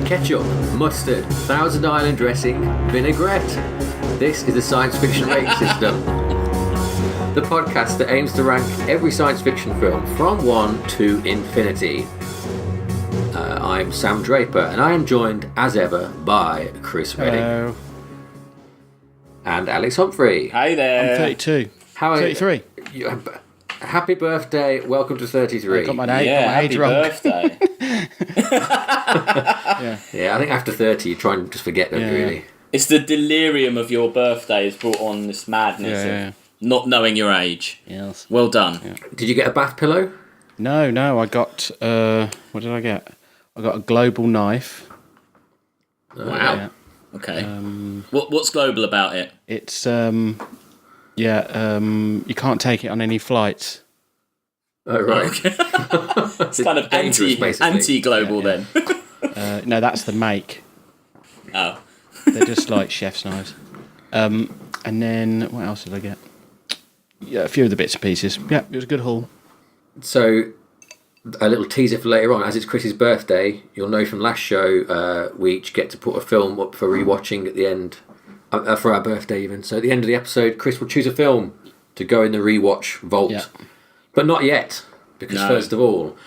ketchup, mustard, Thousand Island dressing, vinaigrette. This is the Science Fiction Rating System, the podcast that aims to rank every science fiction film from 1 to infinity. I'm Sam Draper, and I am joined, as ever, by Chris Redding. Hello. And Alex Humphrey. Hi there. I'm 32. How are 33. you? Happy birthday. Welcome to 33. I got my age, Happy wrong. birthday. Yeah, I think after 30 you try and just forget them, really. It's the delirium of your birthday has brought on this madness of not knowing your age. Yes. Well done. Yeah. Did you get a bath pillow? No, I got, what did I get? I got a global knife. Wow. Yeah. Okay. What's global about it? It's, you can't take it on any flights. Oh, right. Okay. It's kind of dangerous, basically. anti-global Yeah. then. No, that's the make. Oh. They're just like chef's knives. And then, what else did I get? Yeah, a few of the bits and pieces. Yeah, it was a good haul. So, a little teaser for later on. As it's Chris's birthday, you'll know from last show, we each get to put a film up for rewatching at the end, for our birthday even. So at the end of the episode, Chris will choose a film to go in the rewatch vault. Yeah. But not yet, because first of all,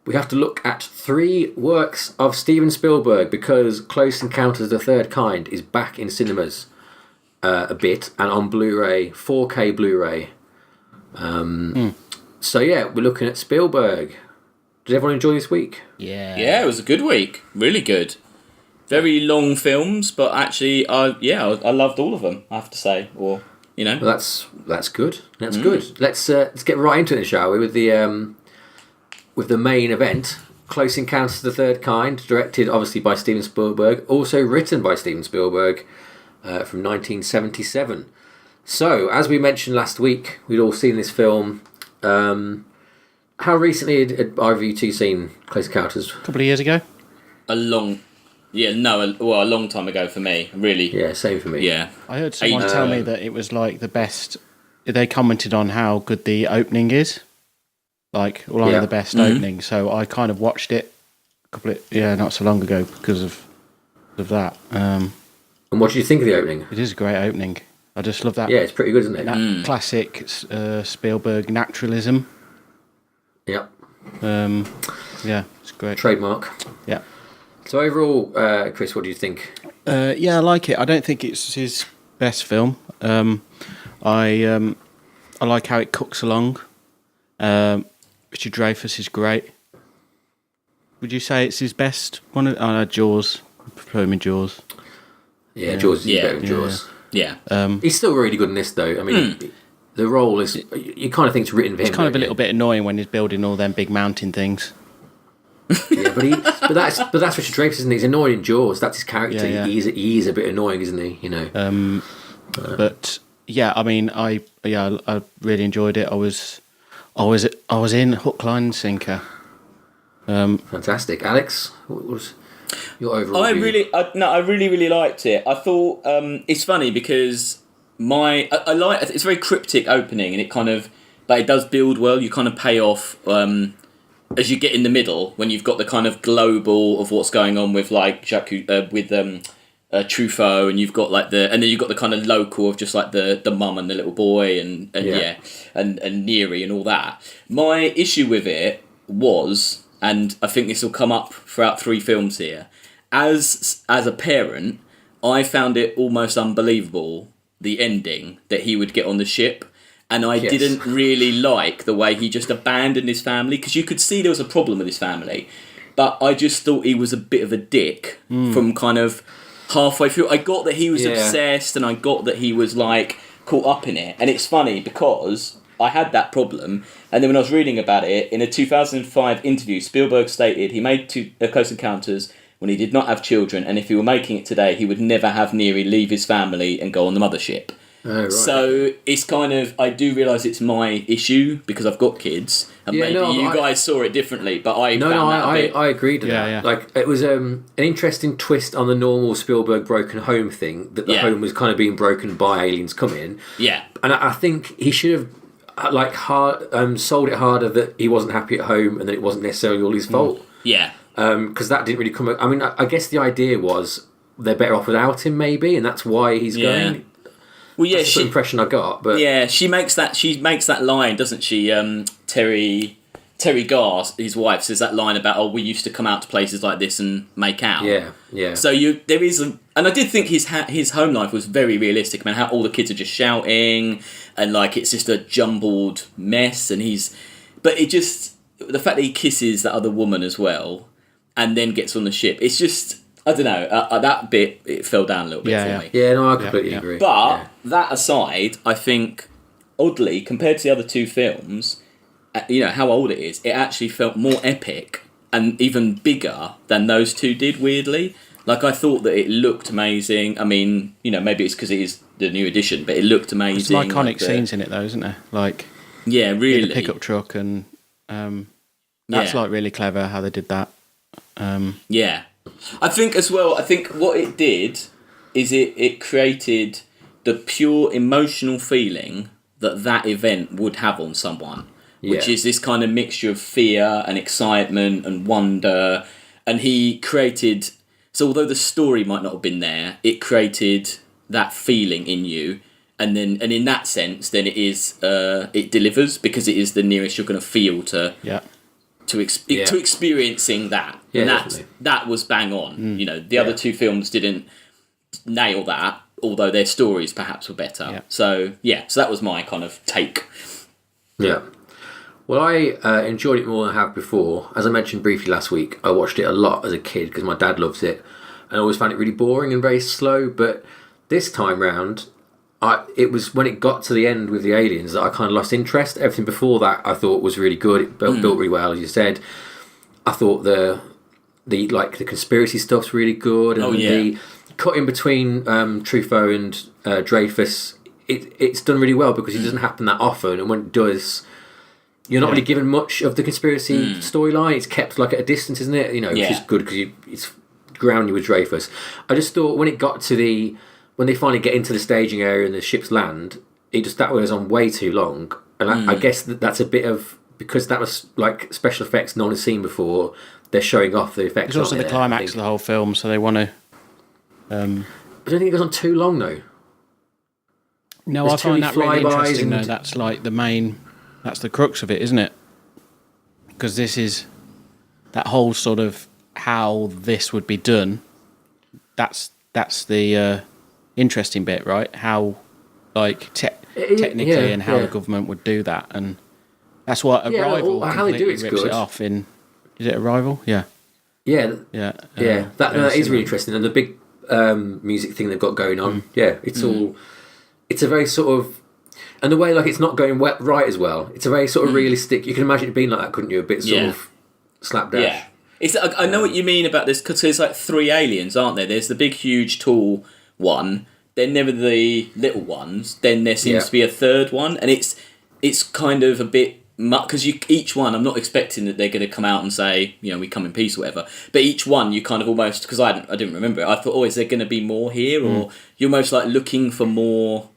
we have to look at 3 works of Steven Spielberg, because Close Encounters of the Third Kind is back in cinemas a bit, and on Blu-ray, 4K Blu-ray. So yeah, we're looking at Spielberg. Did everyone enjoy this week? Yeah. Yeah, it was a good week. Really good. Very long films, but actually, I loved all of them, I have to say. Or, you know. Well, that's good. That's good. Let's get right into it, shall we? With the main event, Close Encounters of the Third Kind, directed obviously by Steven Spielberg, also written by Steven Spielberg, from 1977. So, as we mentioned last week, we'd all seen this film. How recently had either of you two seen Close Encounters? A couple of years ago. A long time ago for me, really. Yeah, same for me. Yeah. I heard someone tell me that it was like the best. They commented on how good the opening is. Like, one of the best openings. So I kind of watched it not so long ago because of that. And what did you think of the opening? It is a great opening. I just love that. Yeah, it's pretty good, isn't it? That classic Spielberg naturalism. Yep. It's great. Trademark. Yeah. So overall, Chris, what do you think? Yeah, I like it. I don't think it's his best film. I like how it cooks along. Richard Dreyfuss is great. Would you say it's his best one? Jaws. I prefer him in Jaws. Yeah, Jaws is better than Jaws. Yeah. He's still really good in this, though. I mean, the role is... You kind of think it's written for him. It's kind of a little bit annoying when he's building all them big mountain things. Yeah, but that's Richard Dreyfuss, isn't he? He's annoying in Jaws. That's his character. Yeah. He's a bit annoying, isn't he? You know. But yeah, I mean, I really enjoyed it. I was in hook, line, and sinker. Fantastic, Alex. What was your overall? I really liked it. I thought it's funny because I like it's a very cryptic opening, and it kind of, but it does build well. You kind of pay off as you get in the middle when you've got the kind of global of what's going on with like Truffaut, and you've got like and then you've got the kind of local of just like the mum and the little boy and Neary and all that. My issue with it was, and I think this will come up throughout 3 films here, as a parent, I found it almost unbelievable, the ending, that he would get on the ship. And I didn't really like the way he just abandoned his family, because you could see there was a problem with his family. But I just thought he was a bit of a dick from kind of halfway through. I got that he was obsessed, and I got that he was like caught up in it. And it's funny because I had that problem, and then when I was reading about it, in a 2005 interview, Spielberg stated he made Close Encounters when he did not have children, and if he were making it today, he would never have Neary leave his family and go on the mothership. Oh, right. So it's kind of, I do realise it's my issue because I've got kids, and maybe you guys saw it differently, but I agreed with that. Yeah. Like, it was an interesting twist on the normal Spielberg broken home thing, that the home was kind of being broken by aliens coming. Yeah. And I think he should have sold it harder that he wasn't happy at home and that it wasn't necessarily all his fault. Yeah. because that didn't really come. I mean, I guess the idea was they're better off without him, maybe, and that's why he's going. Well, yeah, that's the impression I got. But yeah, she makes that line, doesn't she? Terry Garr, his wife, says that line about, "Oh, we used to come out to places like this and make out." Yeah. So there is and I did think his home life was very realistic. I mean, how all the kids are just shouting and like it's just a jumbled mess, but it just the fact that he kisses that other woman as well, and then gets on the ship. It's just I don't know that bit it fell down a little bit for me. Yeah, no, I completely agree. But that aside, I think oddly compared to the other two films. How old it is, it actually felt more epic and even bigger than those two did, weirdly. Like, I thought that it looked amazing. I mean, maybe it's because it is the new edition, but it looked amazing. There's some iconic scenes in it, though, isn't there? Like, yeah, really. The pickup truck, and that's, like, really clever how they did that. Yeah. I think, as well, what it did is it created the pure emotional feeling that event would have on someone. Which is this kind of mixture of fear and excitement and wonder. And he created... So although the story might not have been there, it created that feeling in you. And in that sense, then it delivers because it is the nearest you're going to feel to experiencing that. Yeah, and that was bang on. The other two films didn't nail that, although their stories perhaps were better. Yeah. So that was my kind of take. Yeah. Well, I enjoyed it more than I have before. As I mentioned briefly last week, I watched it a lot as a kid because my dad loves it, and I always found it really boring and very slow. But this time round, it was when it got to the end with the aliens that I kind of lost interest. Everything before that I thought was really good. It built really well, as you said. I thought the conspiracy stuff's really good, and the cut in between Truffaut and Dreyfus, it's done really well because it doesn't happen that often, and when it does. You're not really given much of the conspiracy storyline. It's kept like at a distance, isn't it? Which is good because it's grounded with Dreyfus. I just thought when it got to when they finally get into the staging area and the ships land, that was on way too long. And I guess that's a bit of because that was like special effects no one has seen before. They're showing off the effects. It's also the climax of the whole film, so they want to. I don't think it goes on too long though. No, I find that really interesting. Though that's like the main. That's the crux of it, isn't it? Because this is that whole sort of how this would be done. That's the interesting bit, right? How like technically and how the government would do that, and that's what Arrival how they do it's rips good. It off in. Is it Arrival? Yeah. That is really interesting, and the big music thing they've got going on. It's all. It's a very sort of. And the way, like, it's not going right as well. It's a very sort of realistic... You can imagine it being like that, couldn't you? A bit sort of slapdash. Yeah. I know what you mean about this, because there's, like, 3 aliens, aren't there? There's the big, huge, tall one. Then there are the little ones. Then there seems to be a third one. And it's kind of a bit... Because each one, I'm not expecting that they're going to come out and say, we come in peace or whatever. But each one, you kind of almost... Because I didn't remember it. I thought, is there going to be more here? Or you're almost, like, looking for more...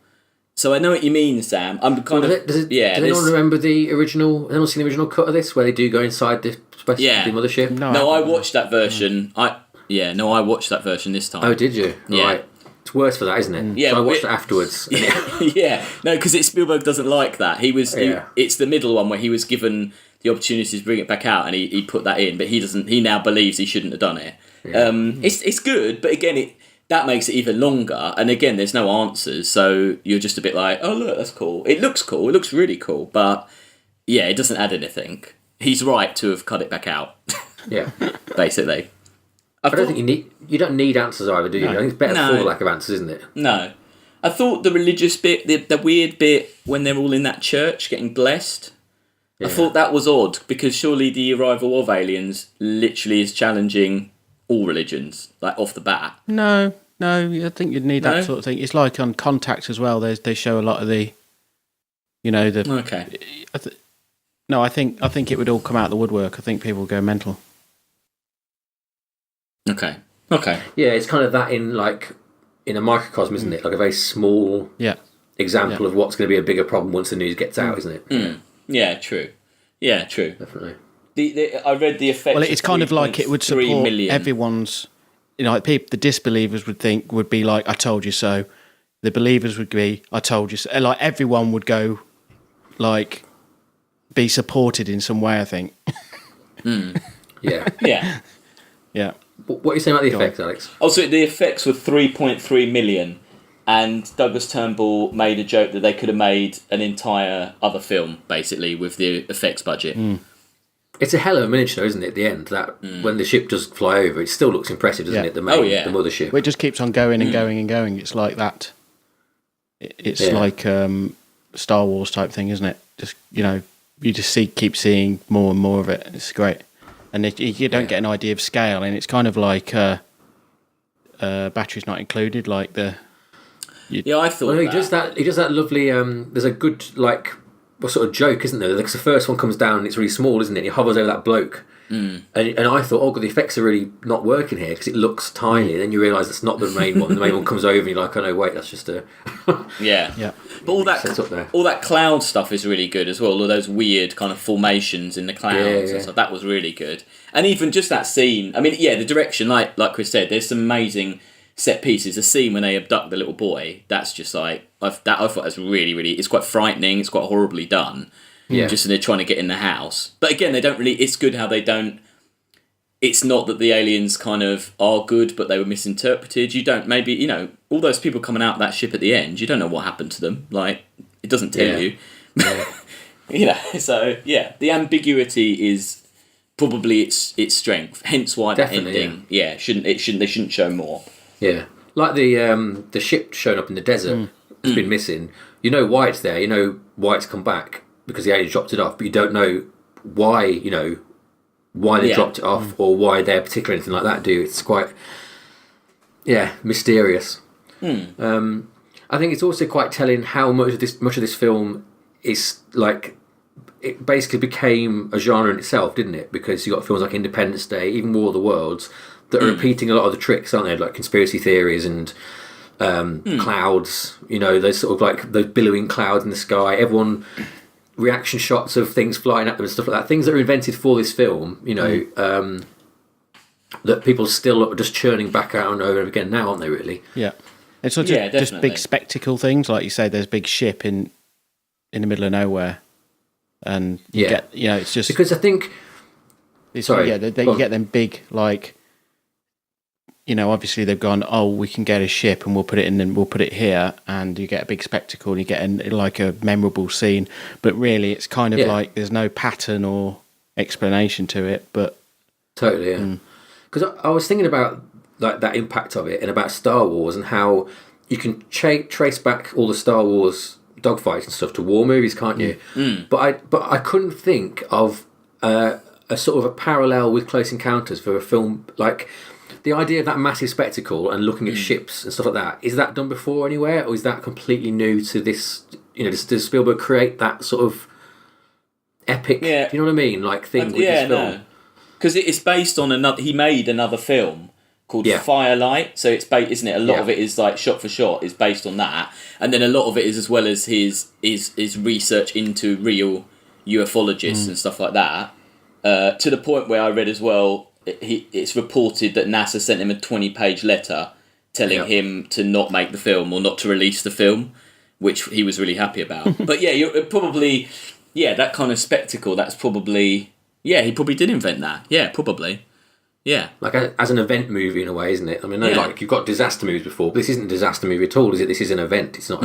So I know what you mean, Sam. I'm kind of... Does anyone remember the original... Anyone seen the original cut of this, where they do go inside the mothership? No, I watched that version. I watched that version this time. Oh, did you? Yeah. Right. It's worse for that, isn't it? Yeah. So I watched it afterwards. No, because Spielberg doesn't like that. It's the middle one where he was given the opportunity to bring it back out, and he put that in, but he doesn't. He now believes he shouldn't have done it. Yeah. It's good, but again, that makes it even longer, and again, there's no answers, so you're just a bit like, oh look, that's cool. It looks really cool, but it doesn't add anything. He's right to have cut it back out. Yeah, basically. I don't think you don't need answers either, do you? I think it's better for the lack of answers, isn't it? No, I thought the religious bit, the weird bit when they're all in that church getting blessed. I thought that was odd because surely the arrival of aliens literally is challenging all religions, like off the bat. No, I think you'd need that sort of thing. It's like on Contact as well. They show a lot of the, Okay. I think it would all come out of the woodwork. I think people would go mental. Okay. Yeah, it's kind of that in a microcosm, isn't it? Like a very small example of what's going to be a bigger problem once the news gets out, isn't it? Yeah, true. Yeah, true. Definitely. I read the effects. Well, it's kind of like it would support million. everyone's. People, the disbelievers would be like, "I told you so." The believers would be, "I told you so." Like everyone would go, like, be supported in some way. I think. Yeah. Yeah. Yeah. What are you saying about the effects, Alex? Also, the effects were 3.3 million, and Douglas Turnbull made a joke that they could have made an entire other film basically with the effects budget. It's a hell of a miniature, isn't it? At the end, that when the ship does fly over, it still looks impressive, doesn't it? The main, the mothership. Well, it just keeps on going and going and going. It's like that. It's like Star Wars type thing, isn't it? Just you just keep seeing more and more of it. It's great, and you don't get an idea of scale, and it's kind of like batteries not included, like the. I thought. Well, he does that lovely. There's a good sort of joke, isn't there? Because the first one comes down and it's really small, isn't it? And he hovers over that bloke. And I thought, oh god, the effects are really not working here because it looks tiny. And then you realise it's not the main one. The main one comes over and you're like, oh no, wait, that's just a... yeah. But all that cloud stuff is really good as well. All those weird kind of formations in the clouds and stuff. That was really good. And even just that scene, I mean, the direction, like Chris said, there's some amazing set pieces. The scene when they abduct the little boy, that's just like... I thought that's really, really... It's quite frightening. It's quite horribly done. Yeah. Just they're trying to get in the house. But again, they don't really... It's good how they don't... It's not that the aliens kind of are good, but they were misinterpreted. You don't... Maybe, all those people coming out of that ship at the end, you don't know what happened to them. Like, it doesn't tell you. Yeah. So, the ambiguity is probably its strength. Hence why the ending... They shouldn't show more. Yeah. Like the ship showing up in the desert... It's been missing. You know why it's there. You know why it's come back because the aliens dropped it off, but you don't know why. Why they dropped it off or why they're particular anything like that. It's quite mysterious. I think it's also quite telling how much of this film is like it basically became a genre in itself, didn't it? Because you got films like Independence Day, even War of the Worlds, that are repeating a lot of the tricks, aren't they? Like conspiracy theories and. Clouds, those sort of like those billowing clouds in the sky. Everyone reaction shots of things flying at them and stuff like that. Things that are invented for this film, that people still are just churning back out and over again now, aren't they? Really? Yeah. It's sort of just big spectacle things, like you say. There's a big ship in the middle of nowhere, and you get it's just because I think. You get them big like. Obviously they've gone, oh, we can get a ship and we'll put it in and we'll put it here, and you get a big spectacle and you get like a memorable scene. But really, it's kind of like there's no pattern or explanation to it. But totally, yeah. Because I was thinking about like that impact of it and about Star Wars and how you can trace back all the Star Wars dogfights and stuff to war movies, can't you? But I couldn't think of a sort of a parallel with Close Encounters for a film like. The idea of that massive spectacle and looking at ships and stuff like that, is that done before anywhere, or is that completely new to this? Does Spielberg create that sort of epic, do you know what I mean, like thing with this film? Because it's based on another... He made another film called Firelight, so it's based, isn't it? A lot of it is like shot for shot is based on that, and then a lot of it is as well as his research into real ufologists and stuff like that, to the point where I read as well... It's reported that NASA sent him a 20-page letter telling him to not make the film or not to release the film, which he was really happy about. But you're probably... that kind of spectacle, that's probably... he probably did invent that. Yeah, probably. Yeah. Like as an event movie in a way, isn't it? I mean, like you've got disaster movies before, but this isn't a disaster movie at all, is it? This is an event. It's not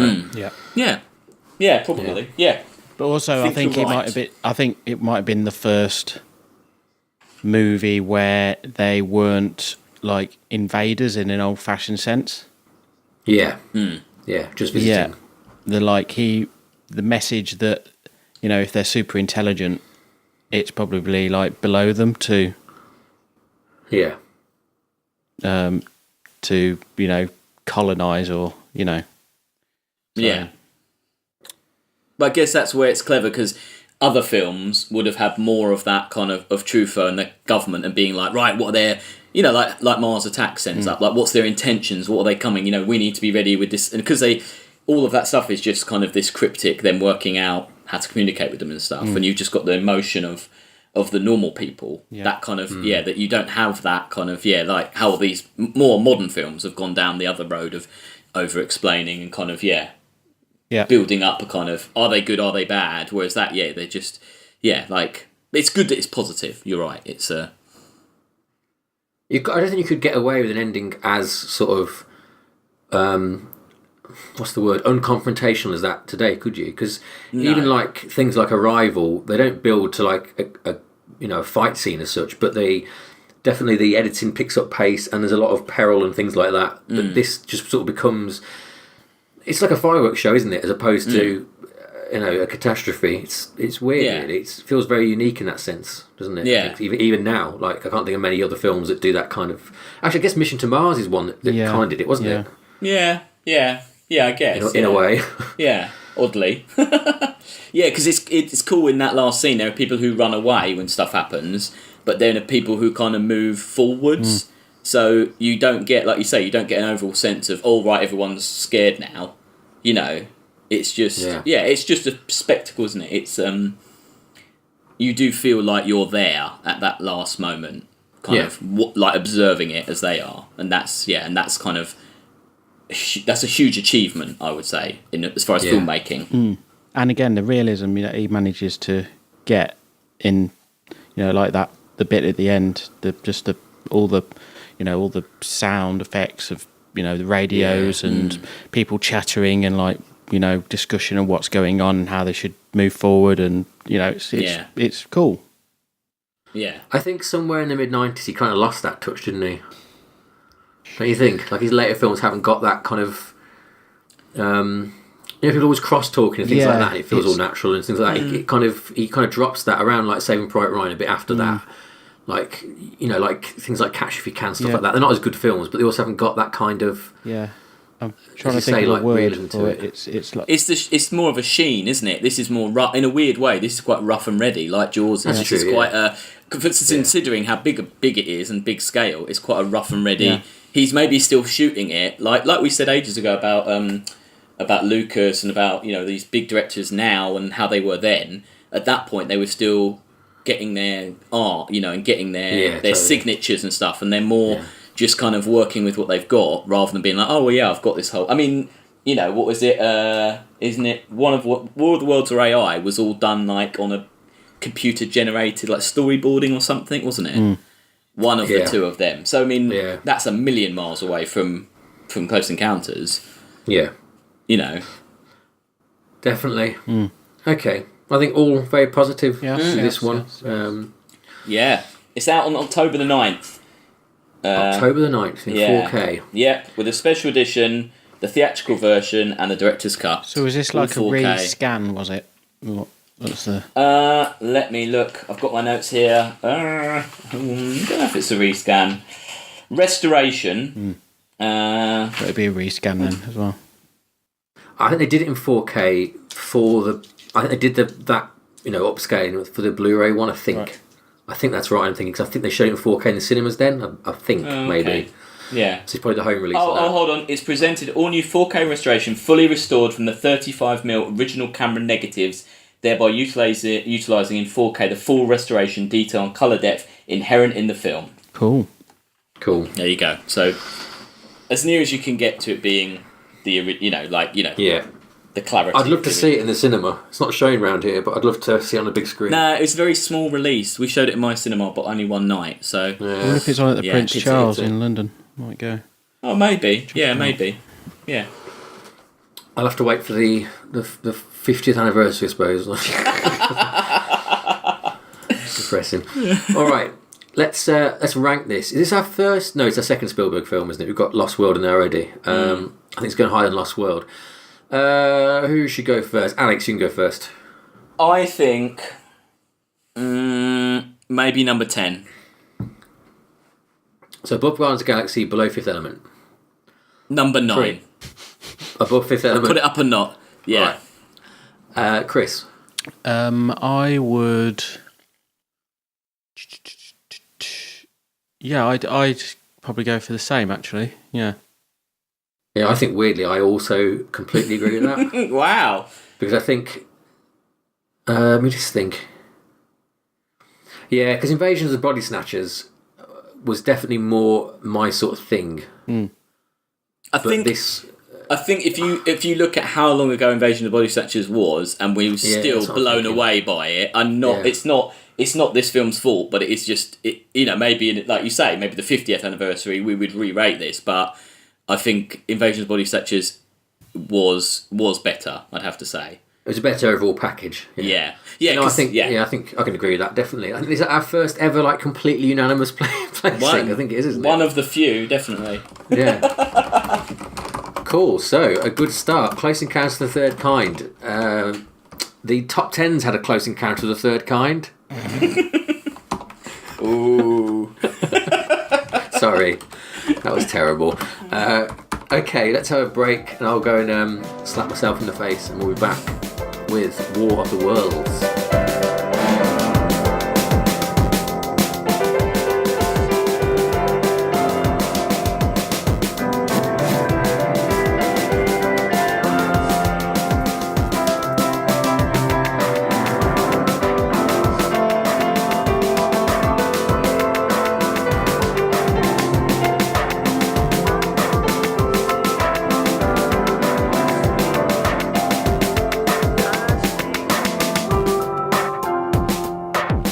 Yeah, probably. Yeah. But also, I think it might have been the first... movie where they weren't like invaders in an old-fashioned sense. Just visiting. The message that if they're super intelligent, it's probably like below them to colonize or But I guess that's where it's clever because other films would have had more of that kind of truther and the government and being like, right, what are their, like Mars Attack sends up, like what's their intentions, what are they coming, we need to be ready with this, and because all of that stuff is just kind of this cryptic, them working out how to communicate with them and stuff, and you've just got the emotion of of the normal people. That kind of that you don't have that kind of like how these more modern films have gone down the other road of over explaining and kind of building up a kind of are they good, are they bad, whereas that they're just like it's good that it's positive. You're right, it's I don't think you could get away with an ending as sort of what's the word, unconfrontational as that today, could you? Because even like things like Arrival, they don't build to like a fight scene as such, but they definitely, the editing picks up pace and there's a lot of peril and things like that. But this just sort of becomes, it's like a fireworks show, isn't it, as opposed to a catastrophe. It's weird. Really. It feels very unique in that sense, doesn't it? Yeah. Even now, like I can't think of many other films that do that kind of. Actually, I guess Mission to Mars is one that kind of did it, wasn't it? Yeah, I guess. In a way. Yeah, oddly. Because it's cool in that last scene. There are people who run away when stuff happens, but then there are people who kind of move forwards. So you don't get, like you say, you don't get an overall sense of, oh, right, everyone's scared now. It's just, it's just a spectacle, isn't it? It's, you do feel like you're there at that last moment, kind of like observing it as they are. And that's kind of, that's a huge achievement, I would say, as far as filmmaking. And again, the realism he manages to get in, like that, the bit at the end, all the sound effects of the radios and people chattering and like discussion of what's going on and how they should move forward, and it's cool. Yeah, I think somewhere in the mid-90s he kind of lost that touch, didn't he? Don't you think? Like his later films haven't got that kind of, people always cross-talking and things like that. And it feels all natural and things like that. He kind of drops that around like Saving Private Ryan a bit after that. Like like things like Catch If You Can, stuff like that. They're not as good films, but they also haven't got that kind of. Yeah, I'm trying to think of a word for it. It's like it's more of a sheen, isn't it? This is more rough in a weird way. This is quite rough and ready, like Jaws. That's this true, is quite considering how big it is and big scale. It's quite a rough and ready. Yeah. He's maybe still shooting it, like we said ages ago about Lucas and about these big directors now and how they were then. At that point, they were still getting their art, and getting their signatures and stuff, and they're more just kind of working with what they've got rather than being like, oh well, yeah, I've got this whole. I mean, what was it? Isn't it one of what War of the Worlds or AI was all done like on a computer generated like storyboarding or something, wasn't it? One of the two of them. So I mean, that's a million miles away from Close Encounters. Yeah. Definitely. Okay. I think all very positive to this one. Yes. It's out on October the 9th. October the 9th in 4K. Yeah, with a special edition, the theatrical version and the director's cut. So is this like a re-scan, was it? What's the... let me look. I've got my notes here. I don't know if it's a rescan. Restoration. It'd be a rescan then as well. I think they did it in 4K I think they did that upscaling for the Blu-ray one. I think. Right. I think that's right. I'm thinking because I think they showed it in 4K in the cinemas then. I think maybe. Yeah. So it's probably the home release. Oh, hold on. It's presented all new 4K restoration, fully restored from the 35mm original camera negatives, thereby utilising in 4K the full restoration, detail and colour depth inherent in the film. Cool. There you go. So, as near as you can get to it being the clarity. I'd love to see it in the cinema. It's not showing around here, but I'd love to see it on a big screen. No, it's a very small release. We showed it in my cinema, but only one night. So, I wonder if it's on at the Prince Charles in London. Might go. Oh, maybe. Maybe. Yeah. I'll have to wait for the 50th anniversary, I suppose. Depressing. All right, let's rank this. Is this our first? No, it's our second Spielberg film, isn't it? We've got Lost World in there already. I think it's going higher than Lost World. Who should go first? Alex, you can go first. I think maybe number 10. So above Guardians of the Galaxy, below Fifth Element. Number 9. 3. Above Fifth Element. Put it up a knot. Yeah. Right. Chris. I would. Yeah, I'd probably go for the same actually. Yeah. Yeah, I think weirdly, I also completely agree with that. Wow. Because I think, let me just think. Yeah, because Invasion of the Body Snatchers was definitely more my sort of thing. I think if you look at how long ago Invasion of the Body Snatchers was, and we were still blown away by it, I'm not. Yeah. It's not this film's fault, but it's just maybe like you say, maybe the 50th anniversary we would re-rate this, but I think Invasion of the Body Snatchers was better. I'd have to say it was a better overall package. Yeah. I think I can agree with that definitely. I think is that our first ever like completely unanimous place. I think it is, isn't it? One of the few, definitely. Yeah. Cool. So a good start. Close Encounter of the Third Kind. The top 10s had a Close Encounter of the Third Kind. Ooh. Sorry, that was terrible. Okay, let's have a break, and I'll go and slap myself in the face, and we'll be back with War of the Worlds.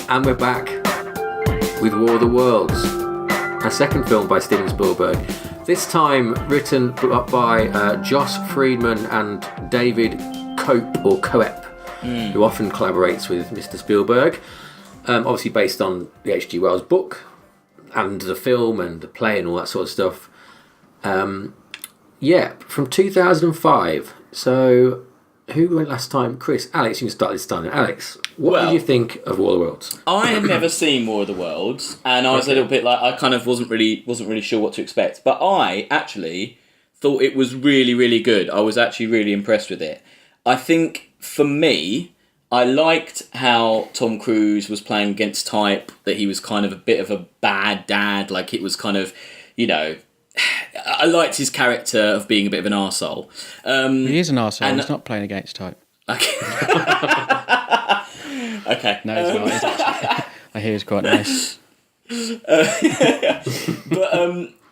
And we're back with War of the Worlds, a second film by Steven Spielberg. This time written by Joss Friedman and David Coep, who often collaborates with Mr. Spielberg. Obviously based on the H.G. Wells book and the film and the play and all that sort of stuff. From 2005. So who went last time? Chris. Alex, you can start this time. Alex, what did you think of War of the Worlds? I had never seen War of the Worlds, and I was a little bit like, I kind of wasn't really sure what to expect. But I actually thought it was really, really good. I was actually really impressed with it. I think, for me, I liked how Tom Cruise was playing against type, that he was kind of a bit of a bad dad, like it was kind of, I liked his character of being a bit of an arsehole. He is an arsehole, he's not playing against type. Okay. Okay. No, he's not. He's actually, I hear he's quite nice. But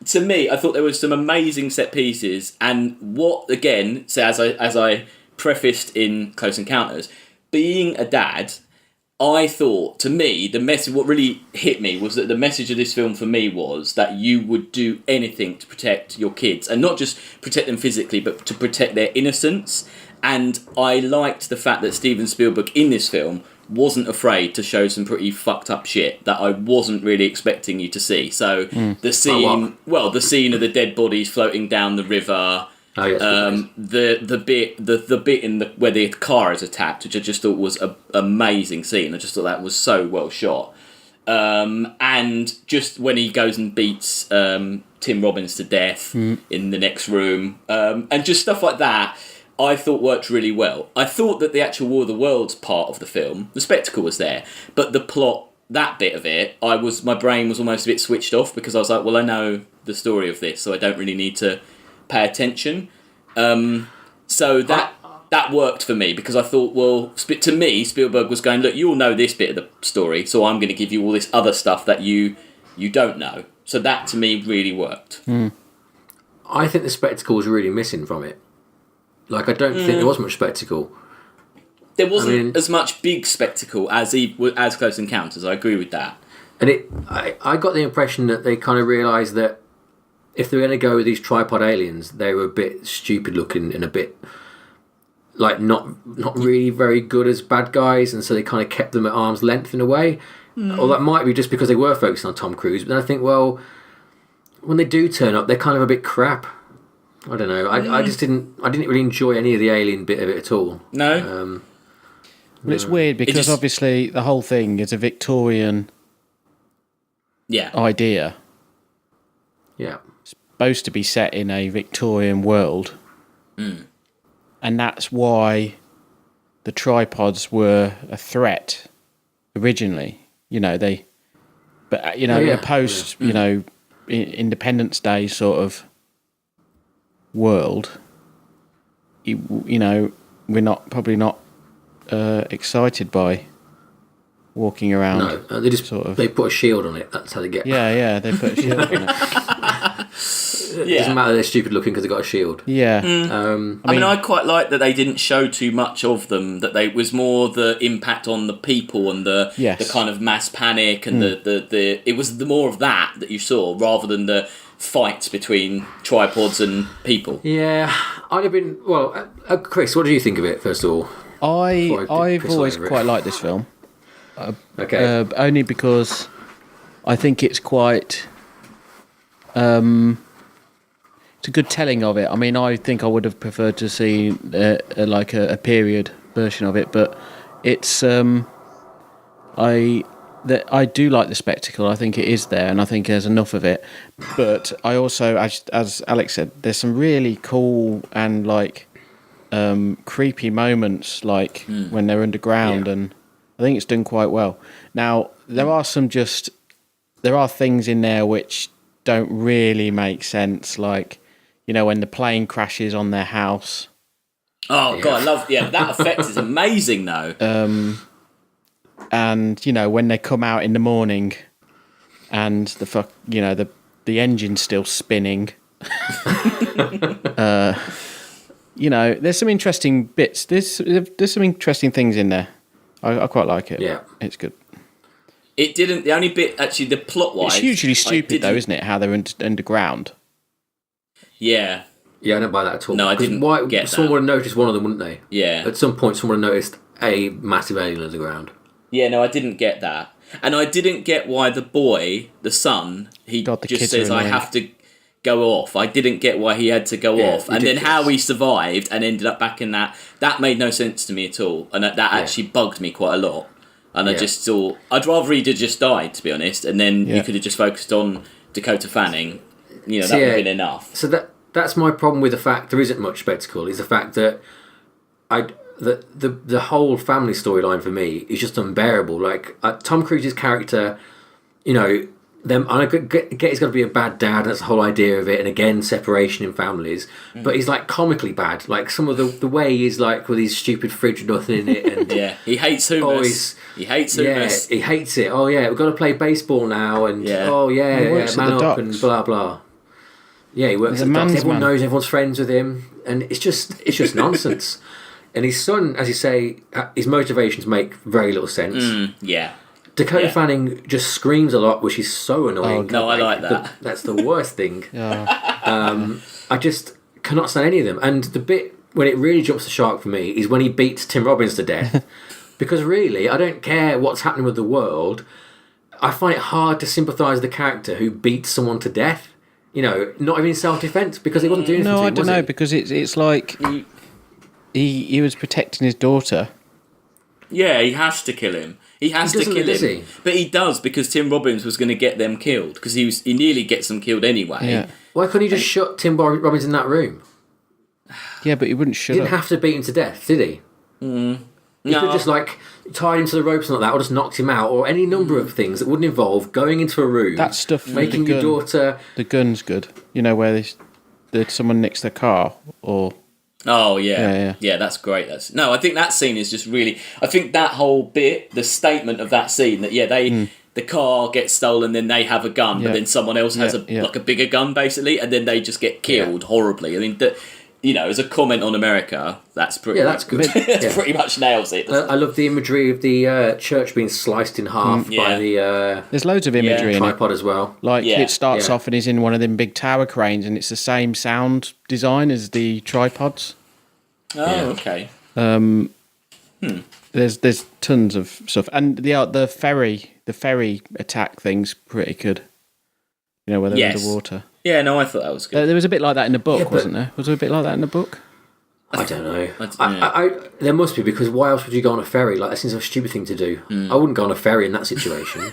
to me, I thought there were some amazing set pieces, and what again, so as I prefaced in Close Encounters, being a dad, I thought, to me, the message, what really hit me was that the message of this film for me was that you would do anything to protect your kids, and not just protect them physically, but to protect their innocence. And I liked the fact that Steven Spielberg in this film wasn't afraid to show some pretty fucked up shit that I wasn't really expecting you to see. So the scene, the scene of the dead bodies floating down the river. Oh, yes, the bit in where the car is attacked, which I just thought was an amazing scene. I just thought that was so well shot. And just when he goes and beats Tim Robbins to death in the next room, and just stuff like that, I thought worked really well. I thought that the actual War of the Worlds part of the film, the spectacle was there, but the plot, that bit of it, my brain was almost a bit switched off, because I was like, well, I know the story of this, so I don't really need to pay attention. So that worked for me, because I thought, well, to me, Spielberg was going, look, you all know this bit of the story, so I'm going to give you all this other stuff that you don't know. So that, to me, really worked. I think the spectacle was really missing from it. Like, I don't think there was much spectacle. There wasn't as much big spectacle as Close Encounters. I agree with that. And I got the impression that they kind of realised that if they were going to go with these tripod aliens, they were a bit stupid looking and a bit like not really very good as bad guys, and so they kind of kept them at arm's length in a way. Or that might be just because they were focusing on Tom Cruise. But then I think, well, when they do turn up, they're kind of a bit crap. I don't know. I didn't really enjoy any of the alien bit of it at all. No. But it's weird because obviously the whole thing is a Victorian idea. Yeah. It's supposed to be set in a Victorian world. And that's why the tripods were a threat originally. Post, Independence Day sort of world, we're probably not excited by walking around. No, they just sort of. they put a shield on it. That's how they get. Yeah, they put a shield on it. It doesn't matter they're stupid looking because they got a shield. Yeah. I mean, I quite like that they didn't show too much of them. That they was more the impact on the people and the kind of mass panic and the it was the more of that you saw rather than the fights between tripods and people. Yeah, I'd have been. Well, Chris, what do you think of it? First of all, I've always quite liked this film. Okay. Only because I think it's quite. It's a good telling of it. I mean, I think I would have preferred to see a period version of it, but it's I do like the spectacle. I think it is there, and I think there's enough of it. But I also, as Alex said, there's some really cool and creepy moments, when they're underground, and I think it's done quite well. Now there are things in there which don't really make sense, when the plane crashes on their house. Oh God, I love that effect is amazing though. And when they come out in the morning, and the engine's still spinning. There's some interesting bits. There's some interesting things in there. I quite like it. Yeah, it's good. It didn't. The only bit actually, the plot wise, it's hugely stupid though, isn't it? How they're underground. Yeah. Yeah, I don't buy that at all. No, I didn't get someone that. would have noticed one of them, wouldn't they? Yeah. At some point, someone would have noticed a massive alien underground. Yeah, no, I didn't get that. And I didn't get why the boy, the son, just says, I have to go off. I didn't get why he had to go off. And then how he survived and ended up back in that made no sense to me at all. And that actually bugged me quite a lot. And I just thought, I'd rather he'd have just died, to be honest. And then you could have just focused on Dakota Fanning. That would have been enough. So that's my problem with the fact there isn't much spectacle, is the fact that the whole family storyline for me is just unbearable. Tom Cruise's character, I get he's got to be a bad dad, that's the whole idea of it, and again, separation in families, but he's comically bad. Some of the way he's with his stupid fridge with nothing in it, and he hates hummus. He hates hummus. Yeah, he hates it. Oh yeah, we've got to play baseball now, and man up and blah blah. Yeah, he works at the docks. Everyone knows everyone's friends with him, and it's just nonsense. And his son, as you say, his motivations make very little sense. Dakota Fanning just screams a lot, which is so annoying. No, I like that. That's the worst thing. I just cannot stand any of them. And the bit when it really jumps the shark for me is when he beats Tim Robbins to death. Because really, I don't care what's happening with the world. I find it hard to sympathise with the character who beats someone to death. Not even in self-defence, because he wasn't doing anything. No, I don't know, because it's like he was protecting his daughter. Yeah, he has to kill him. He has to kill him. But he does, because Tim Robbins was going to get them killed, because he nearly gets them killed anyway. Yeah. Why couldn't he just shut Tim Robbins in that room? Yeah, but he wouldn't shut He didn't have to beat him to death, did he? He could just tied him to the ropes and like that, or just knocked him out, or any number of things that wouldn't involve going into a room. That stuff, making your daughter. The gun's good. Where someone nicks their car, or. Oh yeah, that's great. I think that scene is just really. I think that whole bit, the statement of that scene, that the car gets stolen, then they have a gun, but then someone else has a bigger gun, basically, and then they just get killed horribly. I mean, as a comment on America, that's pretty. Yeah, that's good. That's pretty much nails it. I love the imagery of the church being sliced in half by the. There's loads of imagery in tripod as well. It starts off and he's in one of them big tower cranes, and it's the same sound design as the tripods. Oh, okay. There's tons of stuff, and the ferry attack thing's pretty good. Where they're underwater. Yeah, no, I thought that was good. There was a bit like that in the book, wasn't there? Was there a bit like that in the book? I don't know. There must be, because why else would you go on a ferry? That seems like a stupid thing to do. I wouldn't go on a ferry in that situation.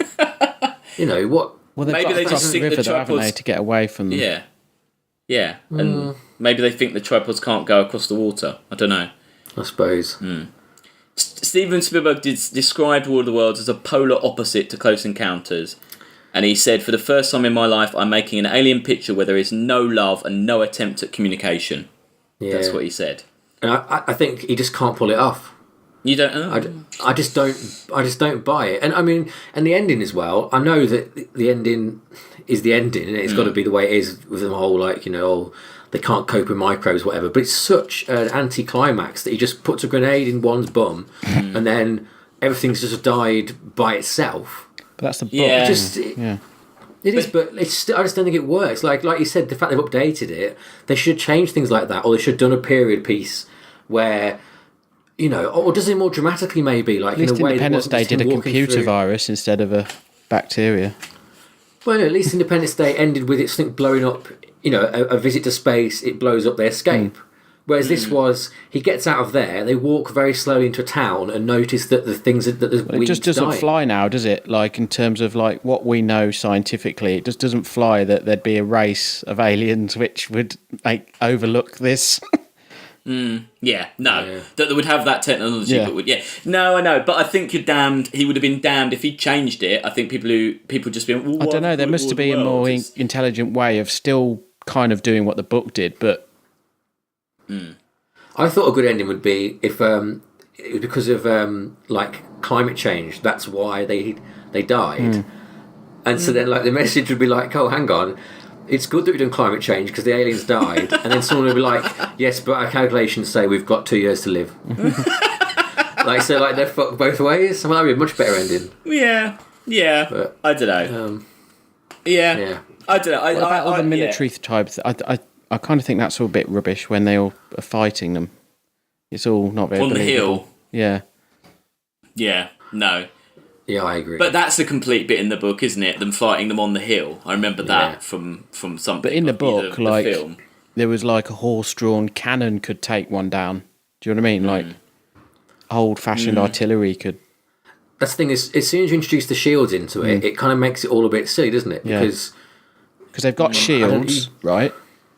What? Well, maybe they just think the tripods to get away from them. Yeah, and maybe they think the tripods can't go across the water. I don't know. I suppose. Steven Spielberg described War of the Worlds as a polar opposite to Close Encounters. And he said, for the first time in my life, I'm making an alien picture where there is no love and no attempt at communication. Yeah. That's what he said. And I think he just can't pull it off. You don't. I just don't buy it. And I mean, and the ending as well. I know that the ending is the ending, and it's got to be the way it is with the whole they can't cope with microbes, whatever. But it's such an anti-climax that he just puts a grenade in one's bum, and then everything's just died by itself. But that's the book. Yeah. It is, but it's still, I just don't think it works. Like you said, the fact they've updated it, they should change things like that, or they should have done a period piece where, or does it more dramatically maybe, like at least in a way Independence Day did a computer virus instead of a bacteria. Well, no, at least Independence Day ended with it blowing up. A visit to space, it blows up, they escape. Whereas this was, he gets out of there, they walk very slowly into a town and notice that the things that the it just doesn't dying. Fly now, does it? Like in terms of like what we know scientifically, it just doesn't fly that there'd be a race of aliens which would overlook this. That they would have that technology, but would no, I know, but I think you're damned. He would have been damned if he changed it. I think people just been. Well, I don't know. There must be a more intelligent way of still kind of doing what the book did, but. I thought a good ending would be if it was because of climate change. That's why they died, and so then the message would be like, oh, hang on. It's good that we've done climate change because the aliens died, and then someone would be like, "Yes, but our calculations say we've got 2 years to live." They're fucked both ways. Well, that'd be a much better ending. Yeah. But, I don't know. I don't know. What about all the military types? I kind of think that's all a bit rubbish when they all are fighting them. It's all not very on believable. The hill. Yeah. No. Yeah, I agree. But that's the complete bit in the book, isn't it? Them fighting them on the hill. I remember that from something. But in the book, the film. there was a horse-drawn cannon could take one down. Do you know what I mean? Like old-fashioned artillery could. That's the thing is, as soon as you introduce the shields into it, it kind of makes it all a bit silly, doesn't it? Because they've got shields, right?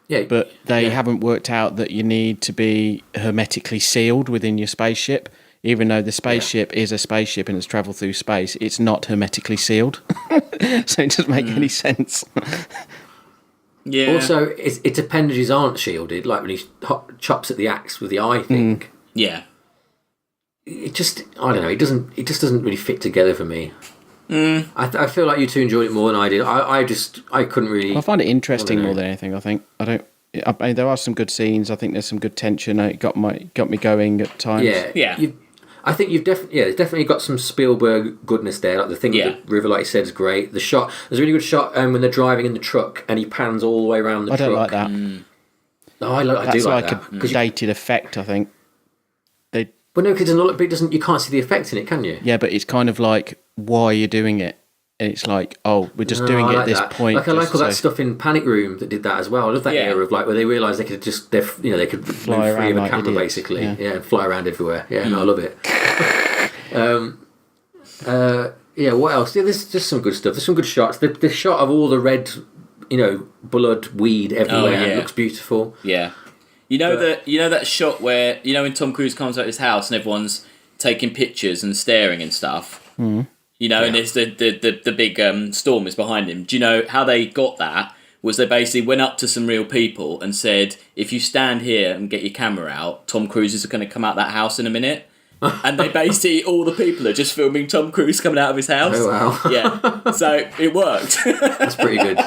Yeah, but they haven't worked out that you need to be hermetically sealed within your spaceship. Even though the spaceship is a spaceship and it's travelled through space, it's not hermetically sealed. So it doesn't make any sense. Also, its appendages aren't shielded, like when he chops at the axe with the eye thing. Yeah. It just, I don't know, it just doesn't really fit together for me. I feel like you two enjoyed it more than I did. I couldn't really. I find it interesting more than anything. I mean, there are some good scenes. I think there's some good tension. It got me going at times. Yeah. I think you've definitely got some Spielberg goodness there. Like the thing with the river, like you said, is great. The shot, there's a really good shot when they're driving in the truck and he pans all the way around the truck. I don't like that. No, I do like that. That's like a dated effect, I think. Well, no, because you can't see the effect in it, can you? Yeah, but it's kind of like, why are you doing it? And it's like, oh, we're just doing it at this point. Like I like all that stuff in Panic Room that did that as well. I love that era of where they realised they could just they could fly move free of a camera idiots. Basically, and fly around everywhere. Yeah, no, I love it. What else? Yeah, there's just some good stuff. There's some good shots. The shot of all the red, blood, weed everywhere looks beautiful. Yeah. You know that shot where when Tom Cruise comes out of his house and everyone's taking pictures and staring and stuff. And it's the big storm is behind him. Do you know how they got that? Was they basically went up to some real people and said, if you stand here and get your camera out, Tom Cruise is going to come out that house in a minute. And they basically, all the people are just filming Tom Cruise coming out of his house. Oh, wow. Yeah. So it worked. That's pretty good.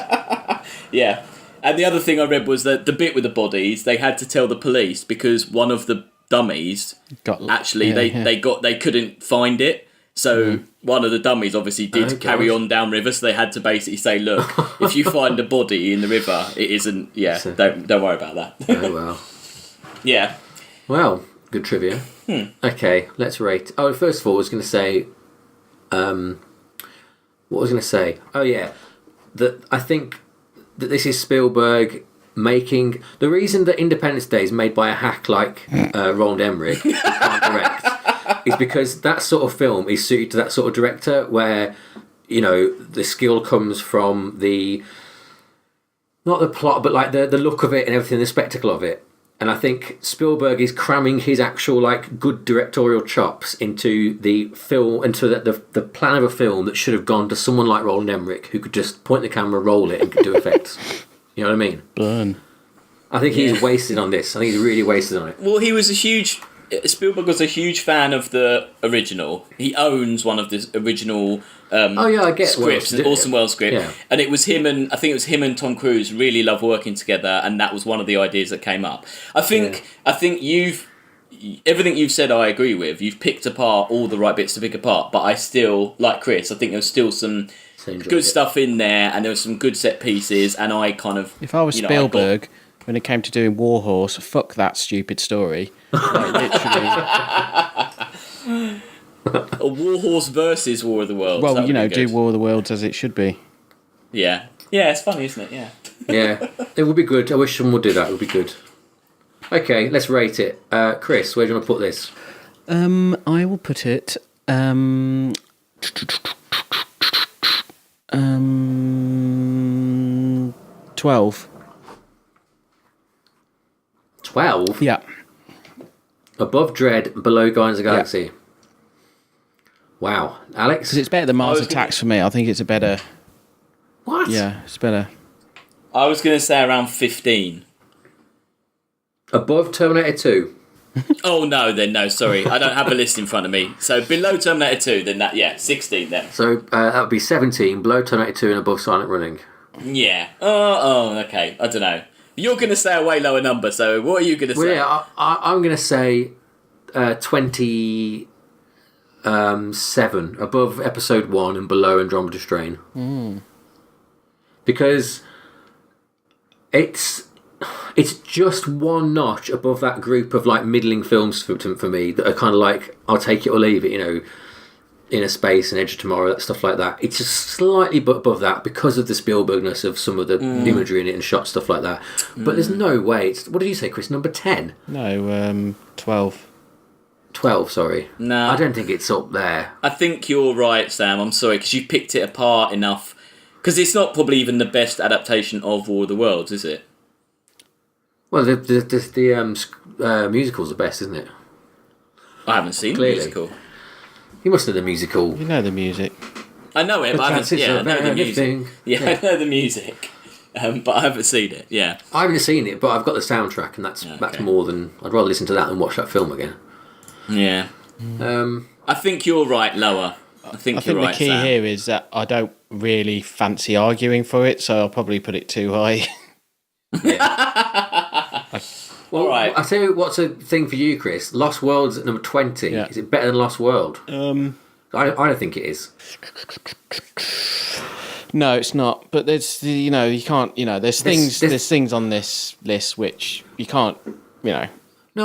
Yeah. And the other thing I read was that the bit with the bodies, they had to tell the police because one of the dummies they couldn't find it. So one of the dummies obviously did carry on downriver, so they had to basically say, look, if you find a body in the river, it isn't don't worry about that. Oh well. Yeah. Well, good trivia. Okay, let's rate. Oh, first of all I was gonna say what was I gonna say? Oh yeah. That I think that this is Spielberg making... The reason that Independence Day is made by a hack like Roland Emmerich, who can't direct, is because that sort of film is suited to that sort of director where, the skill comes from not the plot, but like the look of it and everything, the spectacle of it. And I think Spielberg is cramming his actual good directorial chops into the film, into the plan of a film that should have gone to someone like Roland Emmerich, who could just point the camera, roll it, and could do effects. You know what I mean? Burn. I think he's wasted on this. I think he's really wasted on it. Well, he was a huge Spielberg was a huge fan of the original. He owns one of the original I get scripts, an Orson Welles script, Yeah. and it was him and I think it was him and Tom Cruise really love working together, and that was one of the ideas that came up. I think everything you've said I agree with. You've picked apart all the right bits to pick apart, but I still, like Chris, I think there's still some good stuff in there, and there was some good set pieces, and I kind of... If I was Spielberg, when it came to doing Warhorse, fuck that stupid story. Like, literally. A Warhorse versus War of the Worlds. Well, do War of the Worlds as it should be. Yeah. Yeah, it's funny, isn't it? Yeah. Yeah, it would be good. I wish someone would do that. It would be good. Okay, let's rate it. Chris, where do you want to put this? I will put it... 12. 12? Yeah. Above Dread, below Guardians of the Galaxy. Yeah. Wow. Alex? Because it's better than Mars Attacks for me. I think it's a better... What? Yeah, it's better. I was going to say around 15. Above Terminator 2? Oh, no, sorry. I don't have a list in front of me. So below Terminator 2, then 16 then. So that would be 17, below Terminator 2 and above Silent Running. Yeah. Oh, okay. I don't know. You're going to say a way lower number, so what are you going to say? Yeah, I'm going to say 27, above Episode 1 and below Andromeda Strain. Because it's just one notch above that group of like middling films for me that are kind of like, I'll take it or leave it, Inner Space and Edge of Tomorrow, that stuff like that. It's just slightly above that because of the Spielbergness of some of the imagery in it and shot stuff like that. But there's no way. What did you say, Chris? Number 10? No, 12. 12, sorry. No. I don't think it's up there. I think you're right, Sam. I'm sorry, because you picked it apart enough. Because it's not probably even the best adaptation of War of the Worlds, is it? Well, the musical's the best, isn't it? I haven't seen the musical. You must know the musical. You know the music. I know it, but I haven't. Yeah, I know the music. Yeah, I know the music, but I haven't seen it. Yeah, I haven't seen it, but I've got the soundtrack, and that's more than I'd rather listen to that than watch that film again. Yeah. I think you're right, lower. I think you're right. The key Sam. here is that I don't really fancy arguing for it, so I'll probably put it too high. Well, all right. I'll tell you what's a thing for you, Chris. Lost World's at number 20. Yeah. Is it better than Lost World? I don't think it is. No, it's not. But there's, you can't, there's things on this list which you can't, No,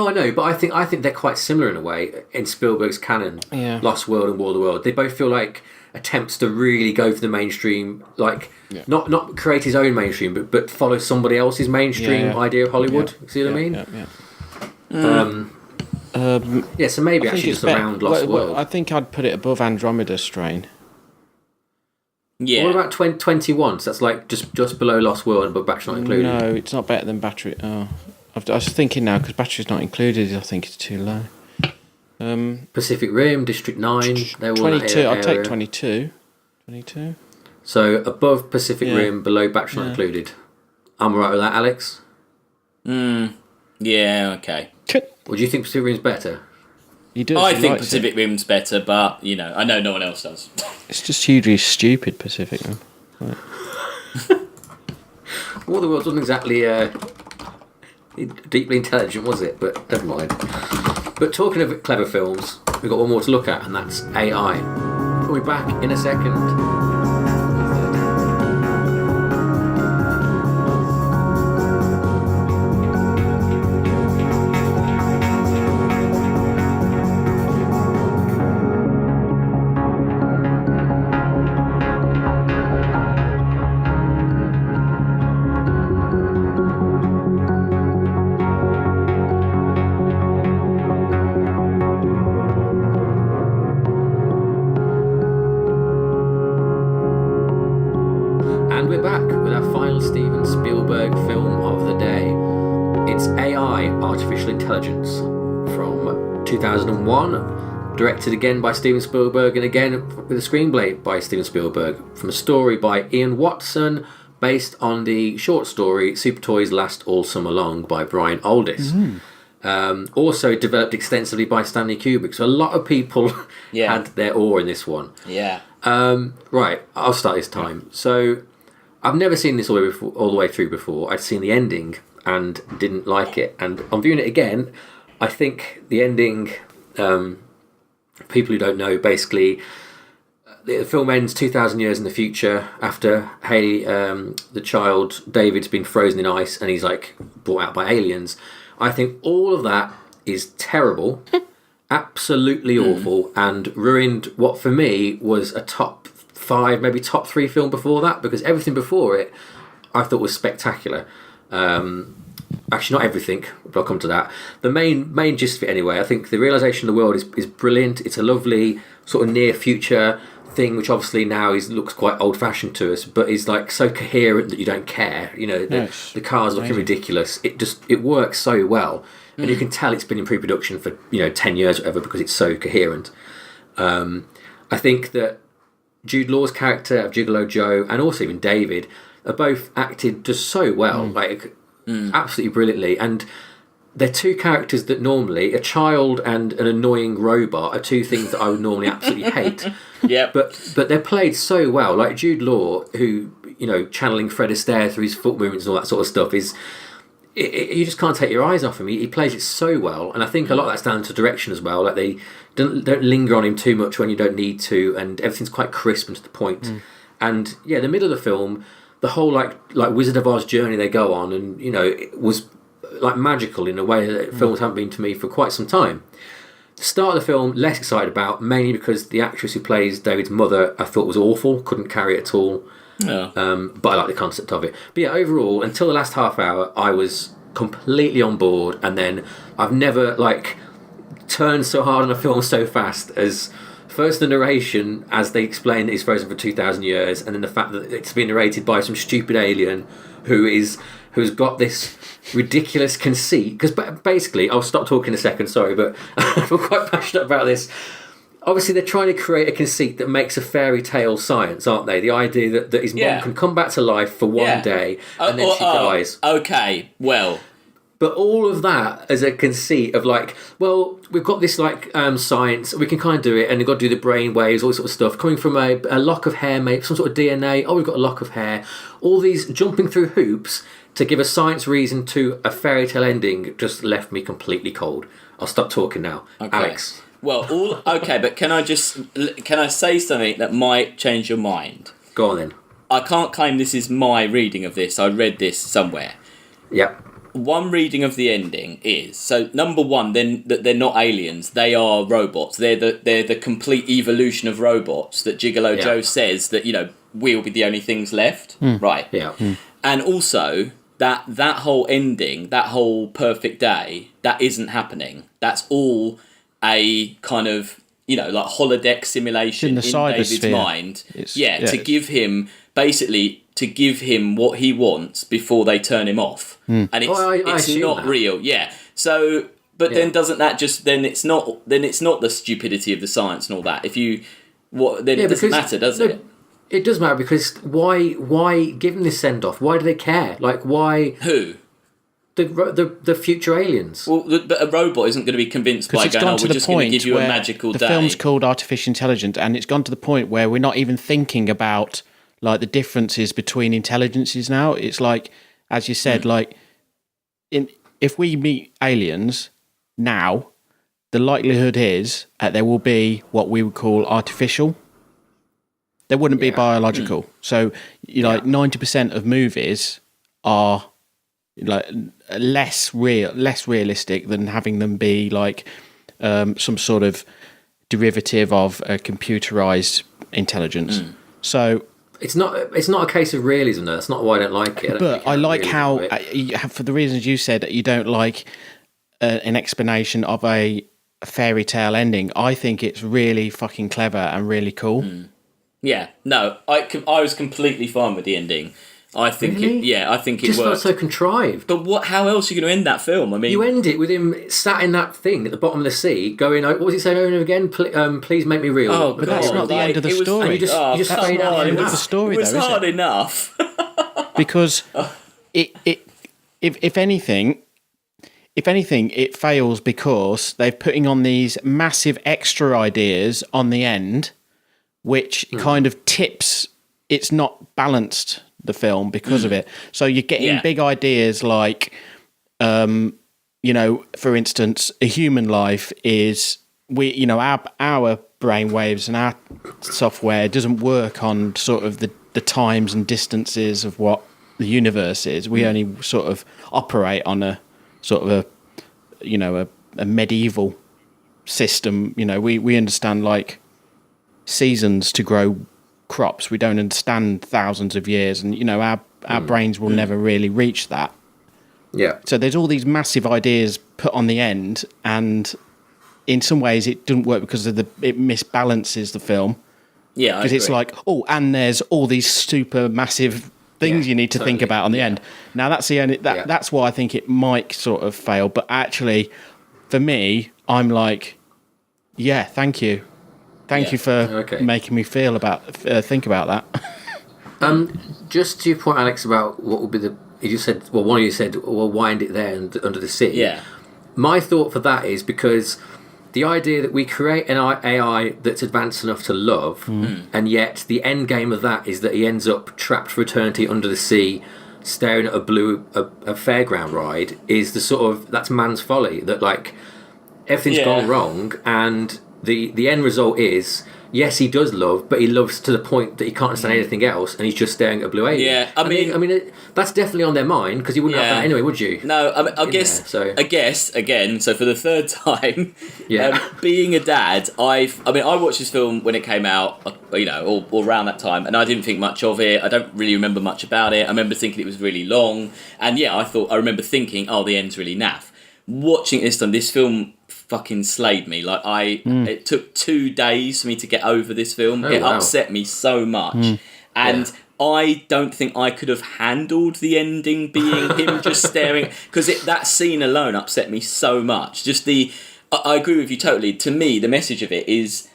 I know, but I think they're quite similar in a way in Spielberg's canon. Yeah. Lost World and War of the World. They both feel like attempts to really go for the mainstream, not create his own mainstream, but follow somebody else's mainstream idea of Hollywood. Yeah. See what I mean? So maybe actually just around Lost World. I think I'd put it above Andromeda Strain. Yeah. What about 21? So that's like just below Lost World, but Battery's not included. No, it's not better than Battery. Oh, I was thinking now because Battery's not included. I think it's too low. Pacific Rim, District 9. They're all 22. I'll take 22. 22. So above Pacific Rim, below Battery not included. I'm right with that, Alex? Yeah, okay. Or do you think Pacific Rim's better? I think Pacific Rim's better, but, I know no one else does. It's just hugely stupid, Pacific Rim. Right. War of the Worlds wasn't exactly deeply intelligent, was it? But never mind. But talking of clever films, we've got one more to look at, and that's AI. We'll be back in a second. And we're back with our final Steven Spielberg film of the day. It's AI, Artificial Intelligence, from 2001, directed again by Steven Spielberg and again with a screenplay by Steven Spielberg, from a story by Ian Watson, based on the short story Super Toys Last All Summer Long by Brian Aldiss. Also developed extensively by Stanley Kubrick. So a lot of people had their oar in this one. Yeah. Right, I'll start this time. So I've never seen this all the way through before. I'd seen the ending and didn't like it. And on viewing it again, I think the ending, people who don't know, basically, the film ends 2,000 years in the future after Haley, the child, David's been frozen in ice and he's like brought out by aliens. I think all of that is terrible, absolutely awful, and ruined what for me was a top 5, maybe top 3 film before that, because everything before it I thought was spectacular. Actually, not everything, but I'll come to that. The main gist of it anyway, I think the realisation of the world is brilliant. It's a lovely sort of near future thing, which obviously now looks quite old fashioned to us, but is like so coherent that you don't care. You know, the cars looking ridiculous. It works so well, and you can tell it's been in pre-production for 10 years or whatever, because it's so coherent. I think that Jude Law's character of Gigolo Joe and also even David are both acted just so well, absolutely brilliantly, and they're two characters that normally, a child and an annoying robot, are two things that I would normally absolutely hate. Yeah. But they're played so well. Like Jude Law, who, channeling Fred Astaire through his foot movements and all that sort of stuff, you just can't take your eyes off him. He plays it so well, and I think a lot of that's down to direction as well. Like they don't linger on him too much when you don't need to, and everything's quite crisp and to the point. And yeah, the middle of the film, the whole like Wizard of Oz journey they go on, and it was like magical in a way that films haven't been to me for quite some time. The start of the film, less excited about, mainly because the actress who plays David's mother I thought was awful, couldn't carry it at all. But I like the concept of it. But yeah, overall, until the last half hour, I was completely on board, and then I've never turned so hard on a film so fast as first the narration, as they explain that he's frozen for 2,000 years, and then the fact that it's been narrated by some stupid alien who's got this ridiculous conceit. Because basically, I'll stop talking in a second, sorry, but I'm quite passionate about this. Obviously, they're trying to create a conceit that makes a fairy tale science, aren't they? The idea that his mom can come back to life for one day and then she dies. Okay, well. But all of that as a conceit of we've got this science, we can kind of do it, and we've got to do the brain waves, all this sort of stuff, coming from a lock of hair, maybe some sort of DNA. Oh, we've got a lock of hair. All these jumping through hoops to give a science reason to a fairy tale ending just left me completely cold. I'll stop talking now. Okay. Alex. Well, but can I say something that might change your mind? Go on then. I can't claim this is my reading of this. I read this somewhere. Yep. One reading of the ending is, so number one, then that they're not aliens, they are robots. They're the complete evolution of robots that Gigolo Joe says that we'll be the only things left. Right. Yeah. And also that whole ending, that whole perfect day, that isn't happening. That's all a kind of holodeck simulation in David's mind. To give him what he wants before they turn him off, and it's not real. Yeah. So, then doesn't that just then it's not the stupidity of the science and all that. It doesn't matter, does it? It does matter, because why give them this send off? Why do they care? Why? Who? The future aliens. Well, but a robot isn't going to be convinced by going, we're just going to give you a magical day. The film's called Artificial Intelligence, and it's gone to the point where we're not even thinking about the differences between intelligences now. It's like, as you said, if we meet aliens now, the likelihood is there will be what we would call artificial. There wouldn't be biological. So, 90% of movies are less realistic than having them be some sort of derivative of a computerized intelligence. So it's not a case of realism, though. That's not why I don't like it. But I like how, for the reasons you said, that you don't like an explanation of a fairy tale ending. I think it's really fucking clever and really cool. Yeah, no, I was completely fine with the ending. I think I think it just worked. felt so contrived. But how else are you going to end that film? I mean, you end it with him sat in that thing at the bottom of the sea, going, "What was he saying over and over again? Please make me real." Oh, but that's not the end of the story. You just fade out. It was the story, it was though, hard enough. Because if anything, if anything, it fails because they're putting on these massive extra ideas on the end, which kind of tips. It's not balanced, the film, because of it. So you're getting big ideas like, for instance, a human life is our brain waves and our software doesn't work on sort of the times and distances of what the universe is. We only sort of operate on a sort of a medieval system. We understand like seasons to grow crops. We don't understand thousands of years, and our brains will never really reach that. Yeah. So there's all these massive ideas put on the end, and in some ways it doesn't work because of it misbalances the film. Yeah, because it's like, and there's all these super massive things you need to think about on the end. Now that's the only that's why I think it might sort of fail. But actually, for me, I'm like, thank you for making me feel think about that. Just to your point, Alex, about what would be you said, well, one of you said, well, wind it there under the sea. Yeah. My thought for that is because the idea that we create an AI that's advanced enough to love, and yet the end game of that is that he ends up trapped for eternity under the sea, staring at a fairground ride, is the sort of, that's man's folly. That like everything's gone wrong, and the end result is, yes, he does love, but he loves to the point that he can't understand anything else, and he's just staring at a blue alien. Yeah, I mean, that's definitely on their mind, because you wouldn't have that anyway, would you? No, I guess again. So for the third time, being a dad, I watched this film when it came out, or around that time, and I didn't think much of it. I don't really remember much about it. I remember thinking it was really long, and I remember thinking, oh, the end's really naff. Watching it this time, this film fucking slayed me. Like it took 2 days for me to get over this film. It upset me so much, and I don't think I could have handled the ending being him just staring, because that scene alone upset me so much. I agree with you totally. To me, the message of it is,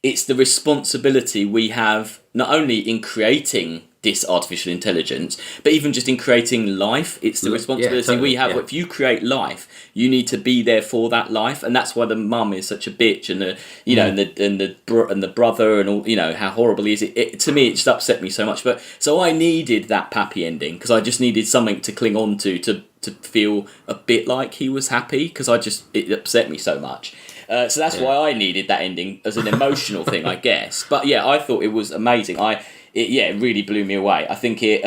it's the responsibility we have not only in creating this artificial intelligence, but even just in creating life. It's the responsibility we have. If you create life, you need to be there for that life, and that's why the mum is such a bitch, and the brother, and all, how horrible he is. It to me, it just upset me so much. But so I needed that Pappy ending, because I just needed something to cling on to feel a bit like he was happy, because it upset me so much. So that's why I needed that ending as an emotional thing, I guess. But I thought it was amazing. It really blew me away. I think it,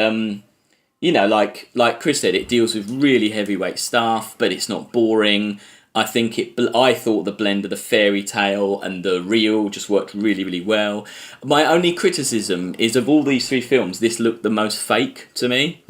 like Chris said, it deals with really heavyweight stuff, but it's not boring. I thought the blend of the fairy tale and the real just worked really, really well. My only criticism is, of all these three films, this looked the most fake to me.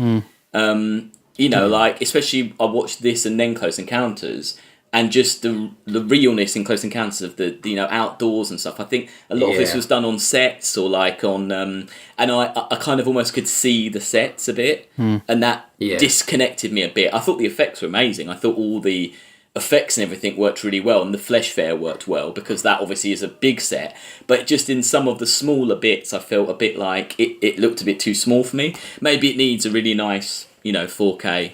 Especially I watched this and then Close Encounters, and just the realness in Close Encounters of the outdoors and stuff. I think a lot of this was done on sets, or like on, and I kind of almost could see the sets a bit, and that disconnected me a bit. I thought the effects were amazing. I thought all the effects and everything worked really well, and the flesh fair worked well, because that obviously is a big set. But just in some of the smaller bits, I felt a bit like it looked a bit too small for me. Maybe it needs a really nice, 4K.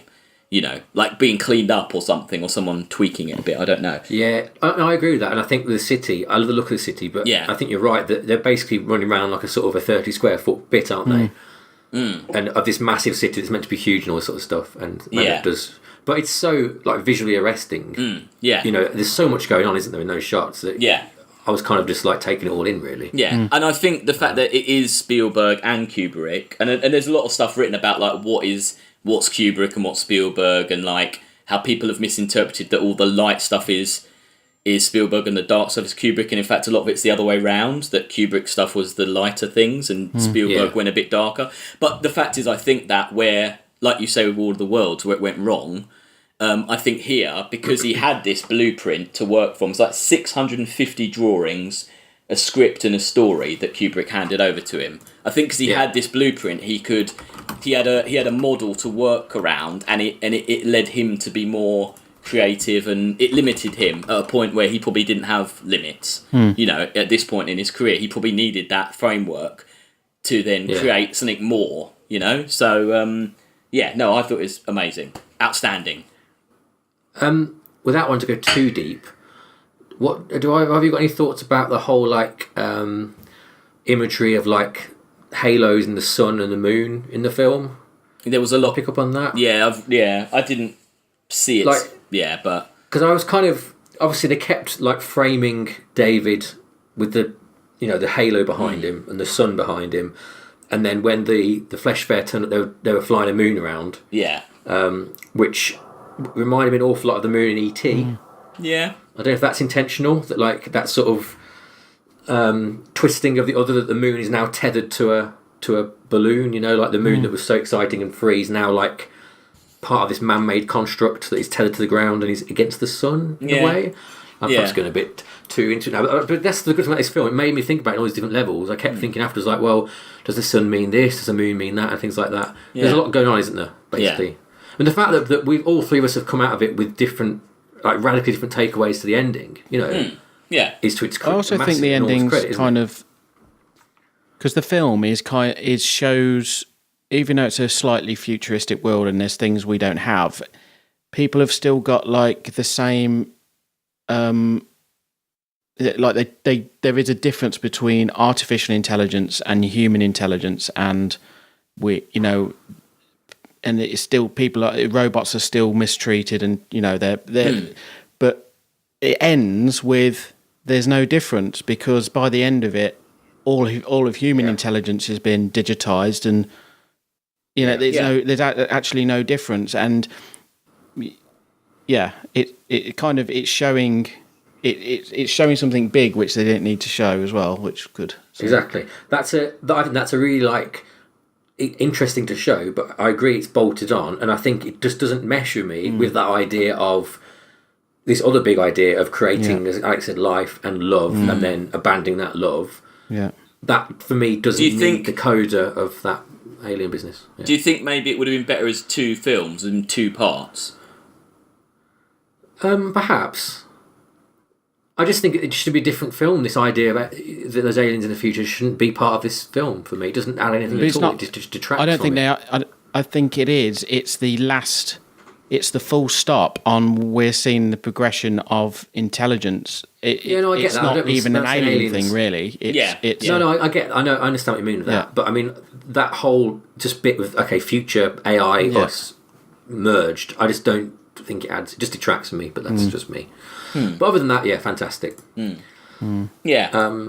Like being cleaned up or something, or someone tweaking it a bit. I don't know. Yeah, I agree with that. And I think the city, I love the look of the city, but I think you're right that they're basically running around like a sort of a 30 square foot bit, aren't they? And of this massive city that's meant to be huge and all this sort of stuff. And it does. But it's so like visually arresting. There's so much going on, isn't there, in those shots? That I was kind of just like taking it all in, really. Yeah, and I think the fact that it is Spielberg and Kubrick, and there's a lot of stuff written about like what's Kubrick and what's Spielberg, and like how people have misinterpreted that all the light stuff is Spielberg and the dark stuff is Kubrick, and in fact a lot of it's the other way round, that Kubrick stuff was the lighter things and Spielberg went a bit darker. But the fact is, I think that where, like you say with War of the Worlds, where it went wrong, I think here, because he had this blueprint to work from, it's like 650 drawings, a script and a story that Kubrick handed over to him. I think because he had this blueprint, he had a model to work around, and it led him to be more creative, and it limited him at a point where he probably didn't have limits. At this point in his career, he probably needed that framework to then create something more. So I thought it was amazing, outstanding. Without wanting to go too deep, have you got any thoughts about the whole like imagery of like halos in the sun and the moon in the film? There was a lot. Pick up on that. Yeah, I didn't see it. Like, yeah, but because I was kind of obviously they kept like framing David with the the halo behind him and the sun behind him, and then when the flesh fair turned up, they were flying a moon around. Yeah. Which reminded me an awful lot of the moon in E.T. Yeah. I don't know if that's intentional. That like that sort of twisting of that the moon is now tethered to a balloon. Like the moon that was so exciting and free is now like part of this man-made construct that is tethered to the ground and is against the sun in a way. I'm perhaps going a bit too into it now, but that's the good thing about this film. It made me think about it in all these different levels. I kept thinking afterwards, like, well, does the sun mean this? Does the moon mean that? And things like that. Yeah. There's a lot going on, isn't there? Basically, and the fact that we all three of us have come out of it with different, like radically different takeaways to the ending, is to its credit. I also think the ending's kind of because the film shows, even though it's a slightly futuristic world and there's things we don't have, people have still got like the same. Like there is a difference between artificial intelligence and human intelligence, and and it's still robots are still mistreated, and they're but it ends with there's no difference, because by the end of it, all of human intelligence has been digitized, and there's actually no difference, and it's showing. It's showing something big which they didn't need to show as well, which could exactly. I think that's a really like interesting to show, but I agree it's bolted on, and I think it just doesn't mesh with me with that idea of this other big idea of creating, as Alex said, life and love, and then abandoning that love. Yeah, that for me doesn't meet the coda of that alien business. Yeah. Do you think maybe it would have been better as 2 films in 2 parts? Perhaps. I just think it should be a different film. This idea about that there's aliens in the future shouldn't be part of this film for me. It doesn't add anything at all. It just detracts. I don't think they are. I think it is. It's the last. It's the full stop on. We're seeing the progression of intelligence. I get that. It's not even an alien thing, really. It's I get. I know. I understand what you mean with that. But I mean that whole just bit with future AI us merged. I just don't think it adds. It just detracts from me. But that's just me. But other than that, fantastic. Yeah.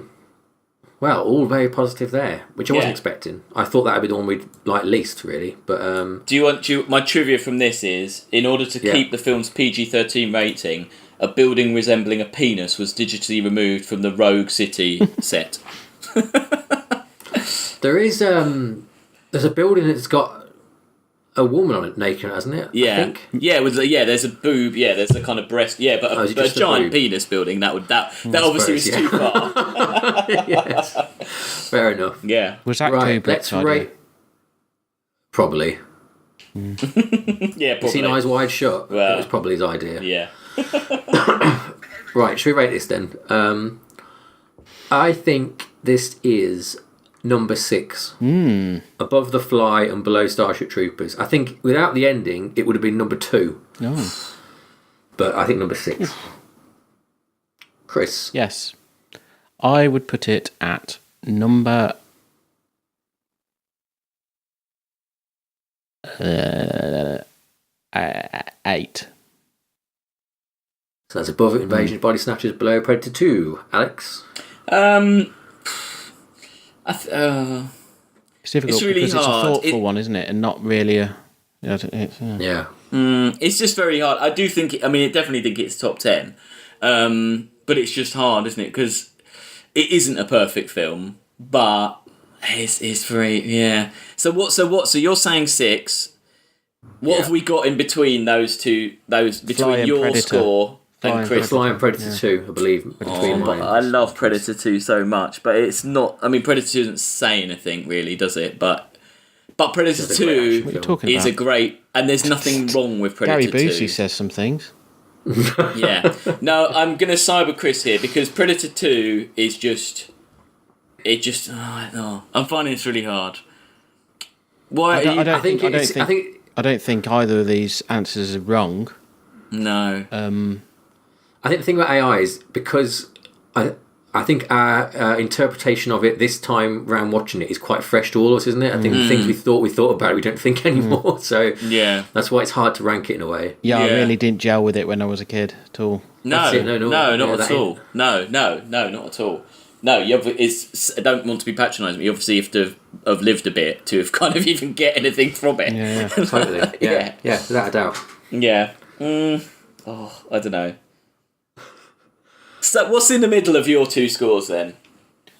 Well, all very positive there, which I wasn't expecting. I thought that would be the one we'd like least, really. But do you want my trivia from this is, in order to keep the film's PG-13 rating, a building resembling a penis was digitally removed from the Rogue City set. There's a building that's got a woman on it naked, hasn't it? Yeah, I think. There's a boob. Yeah, there's a kind of breast. Yeah, but a giant penis building that obviously was too far. Yes, fair enough. Yeah, was that right? Let's rate. Probably. Yeah, probably. Seen Eyes Wide Shut. Well, it was probably his idea. Yeah. Right, should we rate this then? I think this is number 6. Above The Fly and below Starship Troopers. I think without the ending, it would have been number 2. Oh. But I think number 6. Chris? Yes. I would put it at number 8. So that's above Invasion of Body Snatchers, below Predator 2. Alex? It's difficult really because hard. It's a thoughtful one, isn't it? And not really a... It's just very hard. I do think... I definitely think it's top 10. But it's just hard, isn't it? Because it isn't a perfect film, but it's very... Yeah. So what? So you're saying 6. What have we got in between those two? Between your Predator. Score... and Chris. Fly and Predator 2, I believe. I love Predator 2 so much, but it's not... Predator 2 doesn't say anything, really, does it? But Predator 2 is a great... And there's nothing wrong with Predator 2. Gary Busey says some things. Yeah. No, I'm going to side with Chris here, because Predator 2 is just... I'm finding this really hard. Why? I don't think either of these answers are wrong. No. I think the thing about AI is because I think our interpretation of it this time round watching it is quite fresh to all of us, isn't it? I think the things we thought about it, we don't think anymore. So that's why it's hard to rank it in a way. Yeah, I really didn't gel with it when I was a kid at all. No, not at all. No, not at all. No, I don't want to be patronising, but you obviously have to have lived a bit to have kind of even get anything from it. Yeah, totally. Yeah, without a doubt. Yeah. I don't know. So what's in the middle of your two scores then?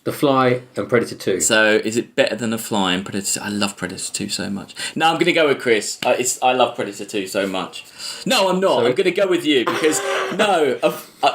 The Fly and Predator 2. So is it better than The Fly and Predator 2? I love Predator 2 so much. No, I'm going to go with Chris. I love Predator 2 so much. No, I'm not. I'm going to go with you because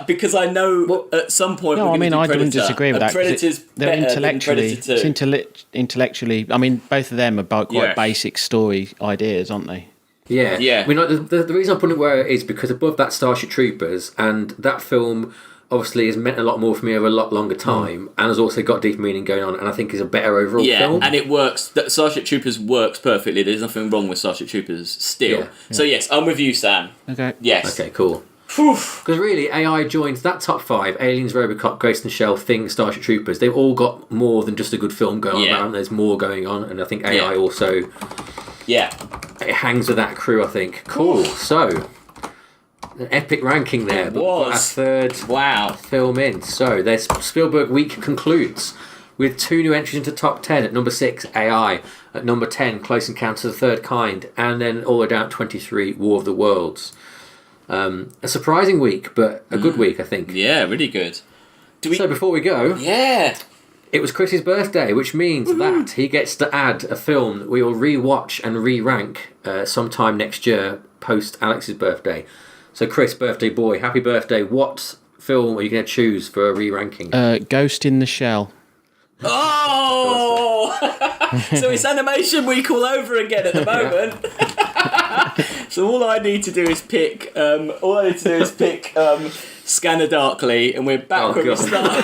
because I know at some point. No, I mean I wouldn't disagree with that. Predator's they're better than Predator 2. It's intellectually. I mean, both of them are about quite basic story ideas, aren't they? Yeah. I mean, like, the reason I'm putting it where it is because above that Starship Troopers and that film obviously has meant a lot more for me over a lot longer time and has also got deep meaning going on and I think is a better overall film. And it works. Starship Troopers works perfectly. There's nothing wrong with Starship Troopers still. Yeah. So yes, I'm with you, Sam. Okay. Yes. Okay, cool. Because really, AI joins that top 5, Aliens, Robocop, Ghost in the Shell, Thing, Starship Troopers. They've all got more than just a good film going on. There's more going on and I think AI also... Yeah. It hangs with that crew, I think. Cool. So... an epic ranking there, but our third film in. So their Spielberg week concludes with 2 new entries into top 10. At number 6, AI. At number 10, Close Encounters of the Third Kind. And then all the way down at 23, War of the Worlds. A surprising week, but a good week, I think. Yeah, really good. So before we go... Yeah. It was Chris's birthday, which means that he gets to add a film that we will re-watch and re-rank sometime next year, post Alex's birthday. So, Chris, birthday boy, happy birthday. What film are you going to choose for a re-ranking? Ghost in the Shell. Oh! So it's animation week all over again at the moment. So all I need to do is pick... Scanner Darkly, and we're back where we start.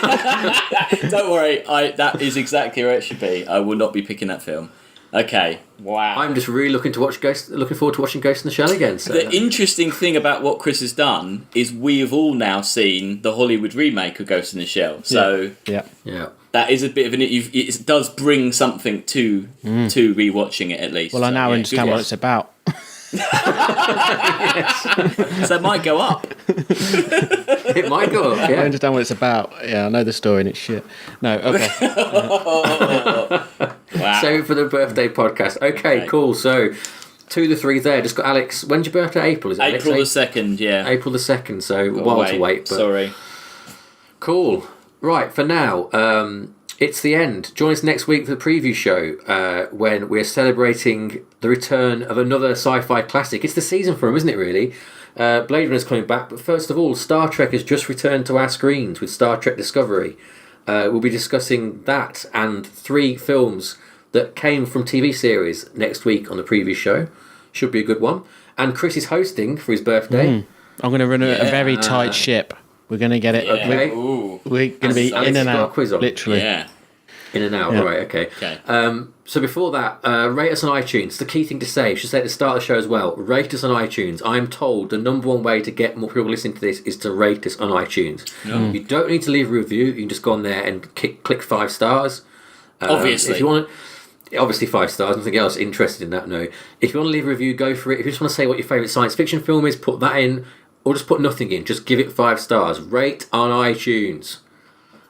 Don't worry, that is exactly where it should be. I will not be picking that film. Okay, wow. I'm just really looking forward to watching Ghost in the Shell again. So. The interesting thing about what Chris has done is we have all now seen the Hollywood remake of Ghost in the Shell. So yeah. That is a bit of it does bring something to rewatching it at least. Well, I now understand what it's about. So it might go up. It might go up, yeah. I understand what it's about. Yeah, I know the story and it's shit. No, okay. Wow. Save it for the birthday podcast. Okay, cool. So, 2 to 3 there. Just got Alex. When's your birthday? April, is it? April the 2nd, yeah. April the 2nd, so a while to wait. But... Sorry. Cool. Right, for now, it's the end. Join us next week for the preview show when we're celebrating the return of another sci-fi classic. It's the season for them, isn't it, really? Blade Runner's coming back, but first of all, Star Trek has just returned to our screens with Star Trek Discovery. We'll be discussing that and 3 films that came from TV series next week on the preview show. Should be a good one. And Chris is hosting for his birthday. I'm going to run a very tight ship. We're going to get it. Okay. We're going to be in and out, literally. Yeah. In and out, right, okay. So before that, rate us on iTunes. The key thing to say, I should say at the start of the show as well, rate us on iTunes. I'm told the number one way to get more people listening to this is to rate us on iTunes. You don't need to leave a review, you can just go on there and click 5 stars. Obviously. If you want to, obviously 5 stars, nothing else interested in that, no. If you want to leave a review, go for it. If you just want to say what your favourite science fiction film is, put that in, or just put nothing in, just give it 5 stars. Rate on iTunes.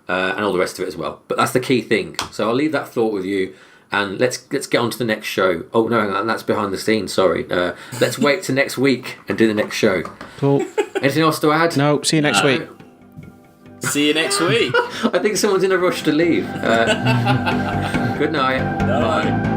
And all the rest of it as well. But that's the key thing. So I'll leave that thought with you, and let's get on to the next show. Oh no, hang on, that's behind the scenes. Sorry. Let's wait till next week and do the next show. Cool. Anything else to add? No. See you next week. See you next week. I think someone's in a rush to leave. Good night. Bye.